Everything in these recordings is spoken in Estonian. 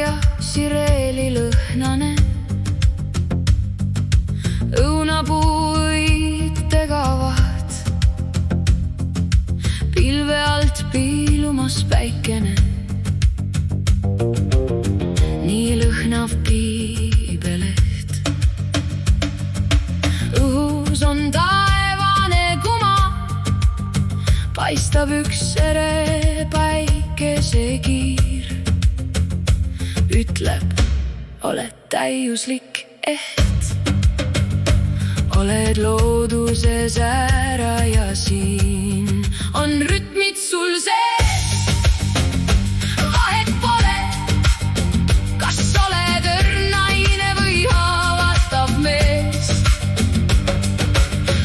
ja sireeli lõhnane. Õunapuid tegavad, pilve alt piilumas päikene. Nii lõhnav kiibeleht. Õhus on taevane kuma, paistab üks ere päikesekiir. Ütleb, oled täiuslik eht. Oled looduses ära ja siin on rütmid sul sees. Vahet pole, kas oled õrnaine või haavatav mees.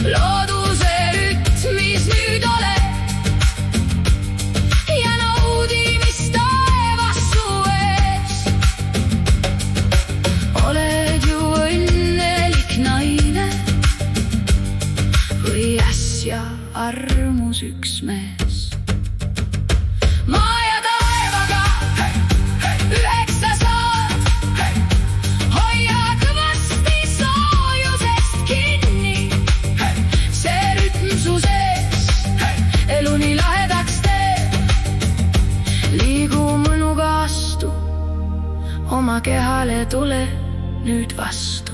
Looduse rütmis nüüd ole ja naudi, mis taevas su ees. Oled ju õnnelik naine või äsja armus üks mees. Maa ja taevaga üheksa saad, hoia kõvasti soojusest kinni. See rütm su sees elu nii lahedaks teeb. Liigu mõnuga astu, oma kehale tule nüüd vastu.